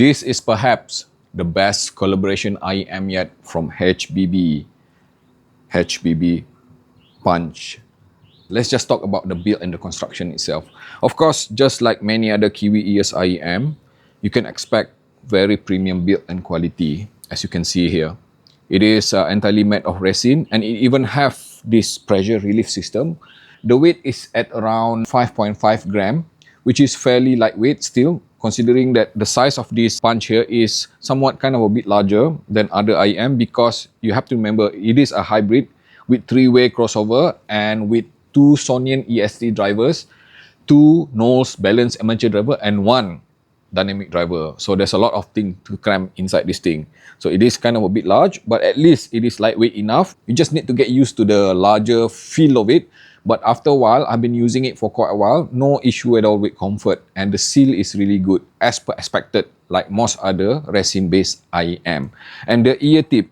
This is perhaps the best collaboration IEM yet from HBB Punch. Let's just talk about the build and the construction itself. Of course, just like many other Kiwi Ears IEM, you can expect very premium build and quality, as you can see here. It is entirely made of resin, and it even have this pressure relief system. The weight is at around 5.5 gram, which is fairly lightweight still, considering that the size of this punch here is somewhat kind of a bit larger than other IEM, because you have to remember it is a hybrid with 3-way crossover and with 2 Sonian EST drivers, 2 Knowles balanced amateur driver, and 1 dynamic driver. So there's a lot of things to cram inside this thing. So it is kind of a bit large, but at least it is lightweight enough. You just need to get used to the larger feel of it. But after a while, I've been using it for quite a while, no issue at all with comfort, and the seal is really good, as per expected, like most other resin-based IEM. And the ear tip,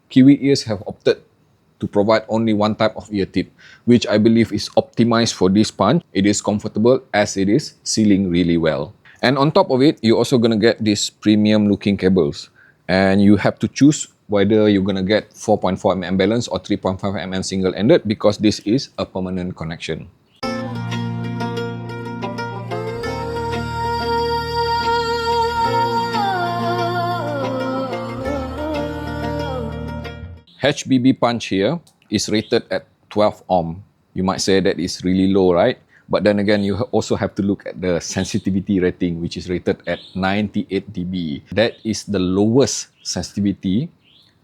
Kiwi Ears have opted to provide only one type of ear tip, which I believe is optimized for this punch. It is comfortable as it is sealing really well. And on top of it, you're also gonna get these premium looking cables, and you have to choose whether you're gonna get 4.4 mm balance or 3.5 mm single-ended, because this is a permanent connection. HBB punch here is rated at 12 ohm. You might say that is really low, right? But then again, you also have to look at the sensitivity rating, which is rated at 98 dB. That is the lowest sensitivity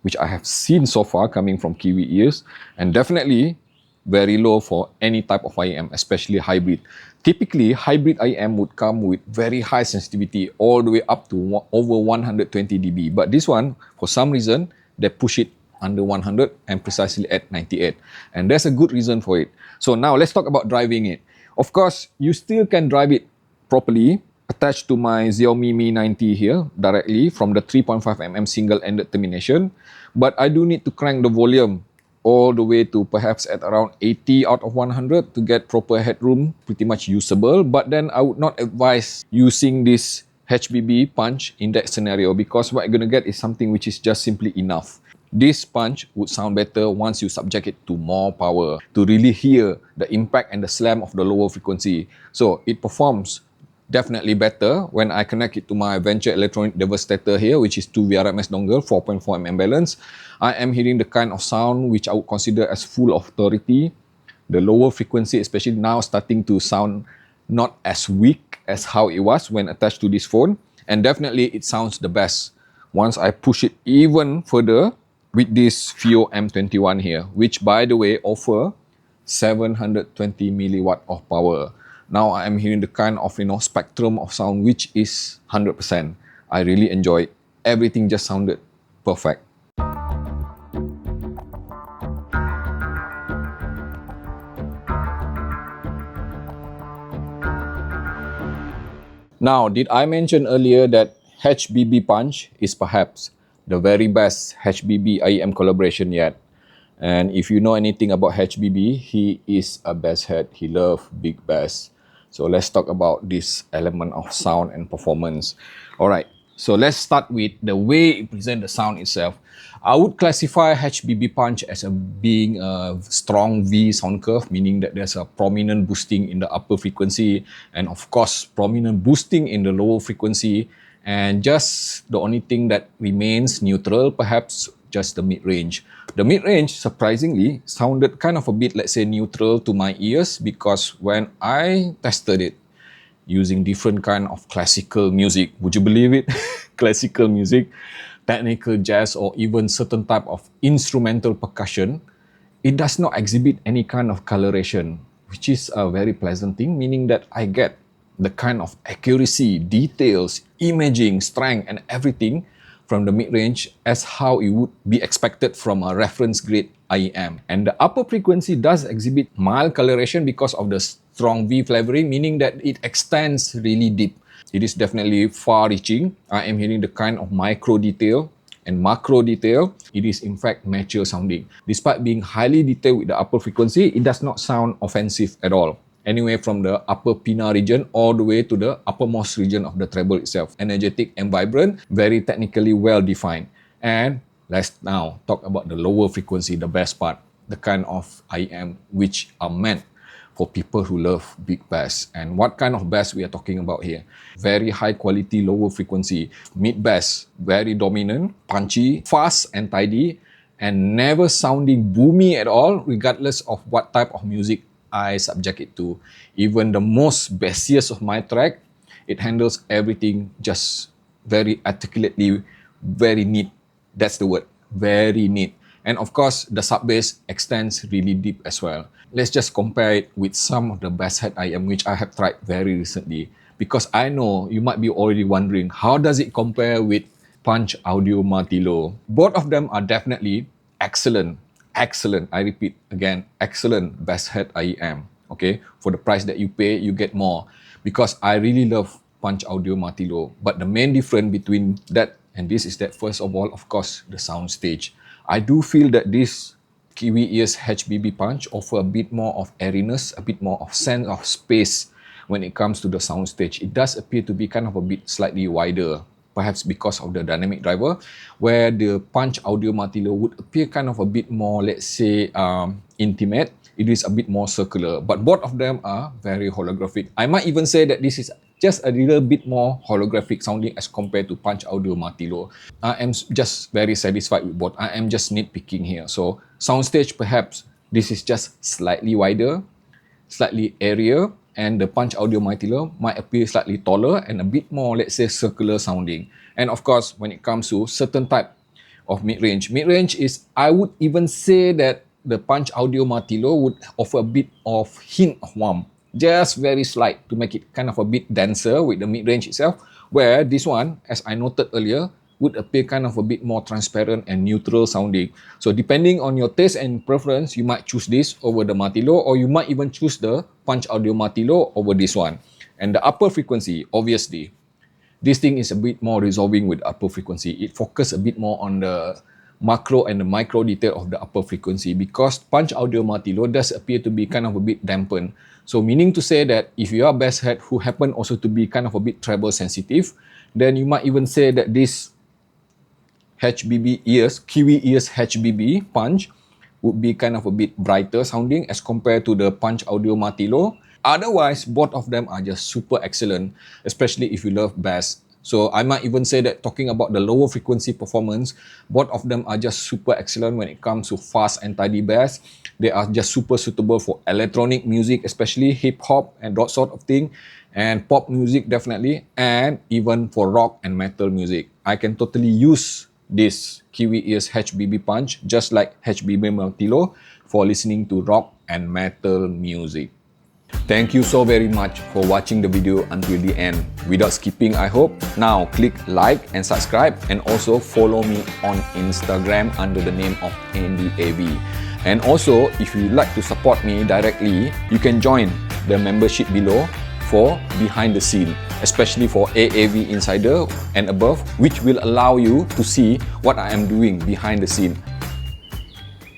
which I have seen so far coming from Kiwi Ears, and definitely very low for any type of IEM, especially hybrid. Typically, hybrid IEM would come with very high sensitivity, all the way up to over 120 dB. But this one, for some reason, they push it under 100 and precisely at 98. And there's a good reason for it. So now let's talk about driving it. Of course, you still can drive it properly, attached to my Xiaomi Mi 90 here, directly from the 3.5 mm single-ended termination. But I do need to crank the volume all the way to perhaps at around 80 out of 100 to get proper headroom, pretty much usable. But then I would not advise using this HBB punch in that scenario, because what you're going to get is something which is just simply enough. This punch would sound better once you subject it to more power to really hear the impact and the slam of the lower frequency. So it performs definitely better when I connect it to my Venture Electronic Devastator here, which is 2 VRMS dongle, 4.4 mm balance. I am hearing the kind of sound which I would consider as full of authority. The lower frequency, especially now, starting to sound not as weak as how it was when attached to this phone. And definitely it sounds the best once I push it even further with this FIO M21 here, which by the way offer 720 milliwatt of power. Now I am hearing the kind of spectrum of sound which is 100%. I really enjoy it. Everything just sounded perfect. Now, did I mention earlier that HBB Punch is perhaps the very best HBB IEM collaboration yet? And if you know anything about HBB, he is a bass head. He loves big bass. So let's talk about this element of sound and performance. Alright, so let's start with the way it presents the sound itself. I would classify HBB Punch as being a strong V sound curve, meaning that there's a prominent boosting in the upper frequency and of course prominent boosting in the lower frequency, and just the only thing that remains neutral, perhaps just the mid-range. The mid-range, surprisingly, sounded kind of a bit, let's say, neutral to my ears, because when I tested it using different kind of classical music, would you believe it? Classical music, technical jazz, or even certain type of instrumental percussion, it does not exhibit any kind of coloration, which is a very pleasant thing, meaning that I get the kind of accuracy, details, imaging, strength, and everything from the mid-range as how it would be expected from a reference-grade IEM. And the upper frequency does exhibit mild coloration because of the strong V flavoring, meaning that it extends really deep. It is definitely far-reaching. I am hearing the kind of micro detail and macro detail. It is in fact mature sounding. Despite being highly detailed with the upper frequency, it does not sound offensive at all. anywhere from the upper pinna region all the way to the uppermost region of the treble itself. Energetic and vibrant, very technically well defined. And let's now talk about the lower frequency, the best part, the kind of IEM which are meant for people who love big bass. And what kind of bass we are talking about here? Very high quality, lower frequency, mid bass, very dominant, punchy, fast and tidy, and never sounding boomy at all, regardless of what type of music I subject it to. Even the most bassiest of my track, it handles everything just very articulately, very neat. That's the word, very neat. And of course, the sub bass extends really deep as well. Let's just compare it with some of the BASSHEADS IEM which I have tried very recently, because I know you might be already wondering, how does it compare with Punch Audio Multi-Low? Both of them are definitely excellent, I repeat again, excellent BASSHEADS IEM. Okay, for the price that you pay, you get more, because I really love Punch Audio Multi-Low. But the main difference between that and this is that, first of all, of course, the sound stage. I do feel that this Kiwi Ears HBB Punch offer a bit more of airiness, a bit more of sense of space when it comes to the sound stage. It does appear to be kind of a bit slightly wider, perhaps because of the dynamic driver, where the Punch Audio Multi-Low would appear kind of a bit more, let's say, intimate. It is a bit more circular, but both of them are very holographic. I might even say that this is just a little bit more holographic sounding as compared to Punch Audio Multi-Low. I am just very satisfied with both. I am just nitpicking here. So soundstage, perhaps this is just slightly wider, slightly airier, and the Punch Audio Multi-Low might appear slightly taller and a bit more, let's say, circular sounding. And of course, when it comes to certain type of mid-range is, I would even say that the Punch Audio Multi-Low would offer a bit of hint of warmth, just very slight, to make it kind of a bit denser with the mid-range itself, where this one, as I noted earlier, would appear kind of a bit more transparent and neutral sounding. So depending on your taste and preference, you might choose this over the Multi-Low, or you might even choose the Punch Audio Multi-Low over this one. And the upper frequency, obviously, this thing is a bit more resolving with upper frequency. It focuses a bit more on the macro and the micro detail of the upper frequency, because Punch Audio Multi-Low does appear to be kind of a bit dampened. So meaning to say that if you are bass head who happen also to be kind of a bit treble sensitive, then you might even say that this HBB ears, Kiwi Ears HBB Punch would be kind of a bit brighter sounding as compared to the Punch Audio Multi-Low. Otherwise, both of them are just super excellent, especially if you love bass. So I might even say that, talking about the lower frequency performance, both of them are just super excellent when it comes to fast and tidy bass. They are just super suitable for electronic music, especially hip hop and that sort of thing, and pop music definitely, and even for rock and metal music. I can totally use this Kiwi Ears HBB Punch, just like HBB Multi-Low, for listening to rock and metal music. Thank you so very much for watching the video until the end, without skipping, I hope. Now click like and subscribe, and also follow me on Instagram under the name of AV. And also, if you'd like to support me directly, you can join the membership below for behind the scene, especially for AAV Insider and above, which will allow you to see what I am doing behind the scene.